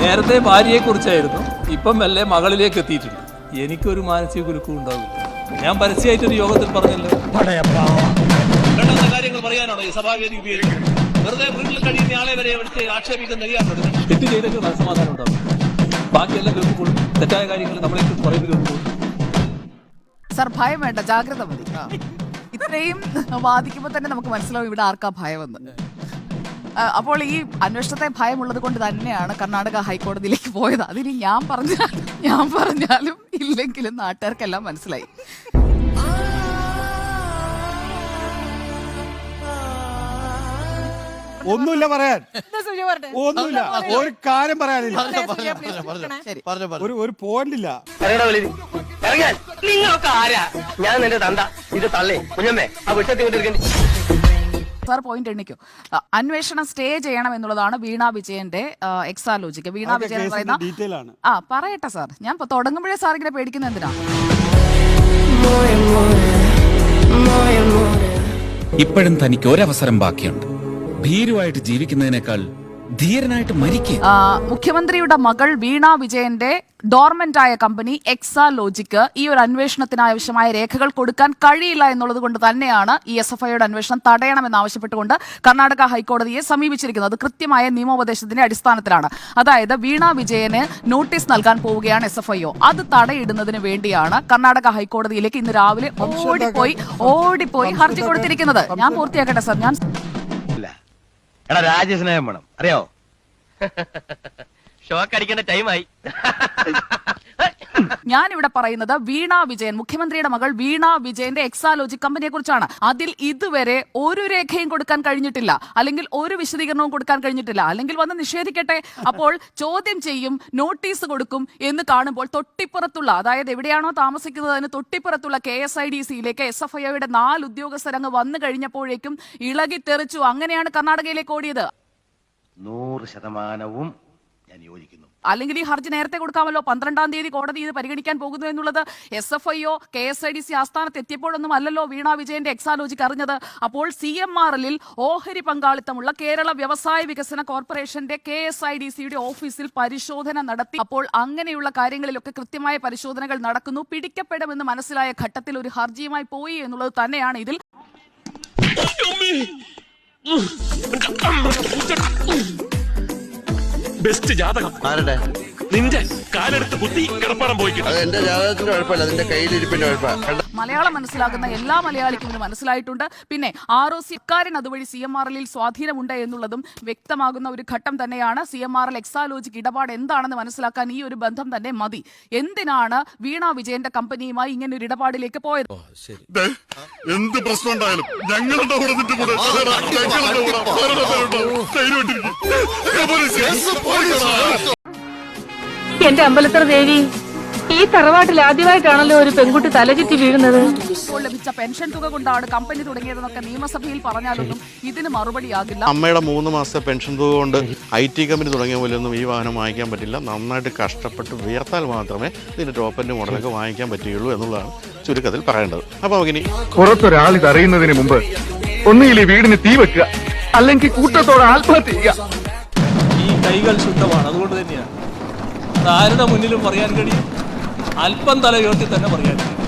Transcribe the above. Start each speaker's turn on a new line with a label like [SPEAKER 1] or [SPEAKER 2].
[SPEAKER 1] നേരത്തെ ഭാര്യയെക്കുറിച്ചായിരുന്നു, ഇപ്പം മെല്ലെ മകളിലേക്ക് എത്തിയിട്ടുണ്ട്. എനിക്കൊരു മാനസിക കുലുക്കം ഉണ്ടാവില്ല. ഞാൻ പരസ്യമായിട്ടൊരു യോഗത്തിൽ പറഞ്ഞല്ലോ, കാര്യങ്ങൾ പറയാനാണോ ഈ സഭാവേദി ഉപയോഗിക്കുന്നത്? വെറുതെ വീട്ടിൽ കഴിയുന്ന ആളെ വരെ എടുത്ത് ആക്ഷേപിക്കുന്ന നെയ്യാറുണ്ട്. തെറ്റ് ചെയ്തെങ്കിൽ മനസ്സമാധാനം ഉണ്ടാവും. ബാക്കിയെല്ലാം കേൾക്കുമ്പോഴും തെറ്റായ കാര്യങ്ങൾ നമ്മളെ പറയുന്നത് കേൾക്കുമ്പോൾ
[SPEAKER 2] സർ ഭയം വേണ്ട, ജാഗ്രത മതി. ഇത്രയും വാദിക്കുമ്പോൾ തന്നെ നമുക്ക് മനസ്സിലാവും ഇവിടെ ആർക്കാ ഭയമെന്ന്. അപ്പോൾ ഈ അന്വേഷണത്തെ ഭയമുള്ളത് കൊണ്ട് തന്നെയാണ് കർണാടക ഹൈക്കോടതിയിലേക്ക് പോയത്. അതിന് ഞാൻ പറഞ്ഞാലും ഇല്ലെങ്കിലും നാട്ടുകാർക്കെല്ലാം മനസ്സിലായി.
[SPEAKER 3] ഒന്നുമില്ല പറയാൻ, ഒന്നുമില്ല, ഒരു കാര്യം പറയാനില്ല, ഒരു പോയിന്റ് ഇല്ല.
[SPEAKER 4] നിങ്ങളൊക്കെ ആരാ? ഞാൻ നിന്റെ തന്ത, ഇത് തള്ളേ കുഞ്ഞമ്മേ, ആ വിഷയത്തിൽ
[SPEAKER 2] സാർ പോയിന്റ് എണ്ണിക്കോ. അന്വേഷണം സ്റ്റേ ചെയ്യണം എന്നുള്ളതാണ് വീണ വിജയന്റെ എക്സാലോജിക്ക്. വീണ വിജയൻ പറയുന്ന പറയട്ടെ സാർ, ഞാൻ തുടങ്ങുമ്പോഴേ സാർ ഇങ്ങനെ പേടിക്കുന്ന എന്തിനാ?
[SPEAKER 5] ഇപ്പോഴും തനിക്ക് ഒരവസരം ബാക്കിയുണ്ട്. ഭീരുവായിട്ട് ജീവിക്കുന്നതിനേക്കാൾ ധീരനായിട്ട് മരിക്കുക.
[SPEAKER 2] മുഖ്യമന്ത്രിയുടെ മകൾ വീണ വിജയന്റെ ഡോർമെന്റ് ആയ കമ്പനി എക്സാലോജിക്ക് ഈ ഒരു അന്വേഷണത്തിന് ആവശ്യമായ രേഖകൾ കൊടുക്കാൻ കഴിയില്ല എന്നുള്ളത് കൊണ്ട് തന്നെയാണ് ഈ SFIയുടെ അന്വേഷണം തടയണമെന്നാവശ്യപ്പെട്ടുകൊണ്ട് കർണാടക ഹൈക്കോടതിയെ സമീപിച്ചിരിക്കുന്നത്. അത് കൃത്യമായ നിയമോപദേശത്തിന്റെ അടിസ്ഥാനത്തിലാണ്. അതായത് വീണ വിജയന് നോട്ടീസ് നൽകാൻ പോവുകയാണ് SFIO. അത് തടയിടുന്നതിന് വേണ്ടിയാണ് കർണാടക ഹൈക്കോടതിയിലേക്ക് ഇന്ന് രാവിലെ ഓടിപ്പോയി ഹർജി കൊടുത്തിരിക്കുന്നത്. ഞാൻ പൂർത്തിയാക്കട്ടെ സാർ.
[SPEAKER 4] രാജ്യസ്നേഹം വേണം, അറിയോ? ഷോക്ക് അടിക്കേണ്ട ടൈമായി.
[SPEAKER 2] ഞാനിവിടെ പറയുന്നത് വീണ വിജയൻ, മുഖ്യമന്ത്രിയുടെ മകൾ വീണ വിജയന്റെ എക്സാലോജി കമ്പനിയെ കുറിച്ചാണ്. അതിൽ ഇതുവരെ ഒരു രേഖയും കൊടുക്കാൻ കഴിഞ്ഞിട്ടില്ല, അല്ലെങ്കിൽ ഒരു വിശദീകരണവും കൊടുക്കാൻ കഴിഞ്ഞിട്ടില്ല. അല്ലെങ്കിൽ വന്ന് നിഷേധിക്കട്ടെ, അപ്പോൾ ചോദ്യം ചെയ്യും, നോട്ടീസ് കൊടുക്കും എന്ന് കാണുമ്പോൾ തൊട്ടിപ്പുറത്തുള്ള, അതായത് എവിടെയാണോ താമസിക്കുന്നത് അതിന് തൊട്ടിപ്പുറത്തുള്ള KSIDCയിലേക്ക് SFIയുടെ 4 ഉദ്യോഗസ്ഥരങ്ങ് വന്നു കഴിഞ്ഞപ്പോഴേക്കും ഇളകിത്തെറിച്ചു. അങ്ങനെയാണ് കർണാടകയിലേക്ക് ഓടിയത്.
[SPEAKER 4] 100% ഞാൻ യോജിക്കുന്നു.
[SPEAKER 2] അല്ലെങ്കിൽ ഈ ഹർജി നേരത്തെ കൊടുക്കാമല്ലോ. 12-ാം തീയതി കോടതി ഇത് പരിഗണിക്കാൻ പോകുന്നു എന്നുള്ളത് SFIO KSIDC ആസ്ഥാനത്ത് എത്തിയപ്പോഴൊന്നും അല്ലല്ലോ വീണ വിജയന്റെ എക്സാലോജിക്ക് അറിഞ്ഞത്. അപ്പോൾ CMRL ഓഹരി പങ്കാളിത്തമുള്ള കേരള വ്യവസായ വികസന കോർപ്പറേഷന്റെ KSIDCയുടെ ഓഫീസിൽ പരിശോധന നടത്തി. അപ്പോൾ അങ്ങനെയുള്ള കാര്യങ്ങളിലൊക്കെ കൃത്യമായ പരിശോധനകൾ നടക്കുന്നു. പിടിക്കപ്പെടുമെന്ന് മനസ്സിലായ ഘട്ടത്തിൽ ഒരു ഹർജിയുമായി പോയി എന്നുള്ളത് തന്നെയാണ് ഇതിൽ.
[SPEAKER 6] ബെസ്റ്റ് ജാതകം ആരുടെ? നിന്റെ കാലെടുത്ത് കുത്തി കിടപ്പാടം പോയി.
[SPEAKER 7] അത് എന്റെ ജാതകത്തിന്റെ കുഴപ്പമില്ല, അതിന്റെ കയ്യിലിരിപ്പിന്റെ കുഴപ്പമില്ല.
[SPEAKER 2] മലയാളം മനസ്സിലാകുന്ന എല്ലാ മലയാളിക്കും ഇത് മനസ്സിലായിട്ടുണ്ട്. പിന്നെ ROC ഇക്കാര്യൻ അതുവഴി CMRL സ്വാധീനമുണ്ട് എന്നുള്ളതും വ്യക്തമാകുന്ന ഒരു ഘട്ടം തന്നെയാണ്. CMRL എക്സാലോജിക്ക് ഇടപാട് എന്താണെന്ന് മനസ്സിലാക്കാൻ ഈ ഒരു ബന്ധം തന്നെ മതി. എന്തിനാണ് വീണ വിജയന്റെ കമ്പനിയുമായി ഇങ്ങനെ ഒരു ഇടപാടിലേക്ക് പോയത്?
[SPEAKER 6] എന്ത് പ്രശ്നം ഉണ്ടായാലും ഞങ്ങളുടെ
[SPEAKER 8] എന്റെ അമ്പലത്തറ ദേവി, ഈ തറവാട്ടിൽ ആദ്യമായിട്ടാണല്ലോ ഒരു പെൺകുട്ടി തലചുറ്റി വീഴുന്നത്.
[SPEAKER 2] ഇപ്പോൾ ലഭിച്ച പെൻഷൻ തുക കൊണ്ടാണ് കമ്പനി തുടങ്ങിയതെന്നൊക്കെ നിയമസഭയിൽ പറഞ്ഞാലൊന്നും ഇതിന് മറുപടിയാകില്ല.
[SPEAKER 7] അമ്മയുടെ 3 മാസത്തെ പെൻഷൻ തുക കൊണ്ട് IT കമ്പനി തുടങ്ങിയ പോലെയൊന്നും ഈ വാഹനം വാങ്ങിക്കാൻ പറ്റില്ല. നന്നായിട്ട് കഷ്ടപ്പെട്ട് ഉയർത്താൽ മാത്രമേ ഇതിന്റെ ടോപ്പ് എൻഡ് മോഡലൊക്കെ വാങ്ങിക്കാൻ പറ്റുകയുള്ളൂ എന്നുള്ളതാണ് ചുരുക്കത്തിൽ പറയേണ്ടത്. അപ്പൊ നമുക്കിനി
[SPEAKER 6] പുറത്തൊരാൾ ഇത് അറിയുന്നതിന് മുമ്പ് ഒന്നുകിൽ ഈ വീടിന് തീ വെക്കുക, അല്ലെങ്കിൽ കൂട്ടത്തോടെ ആത്മഹത്യ ചെയ്യുക.
[SPEAKER 1] ഈ കൈകൾ ശുദ്ധമാണ്, അതുകൊണ്ട് തന്നെയാണ് ആരുടെ മുന്നിലും പറയാൻ കഴിയും. അല്പം തല ഉയർത്തി തന്നെ പറയാൻ കഴിയും.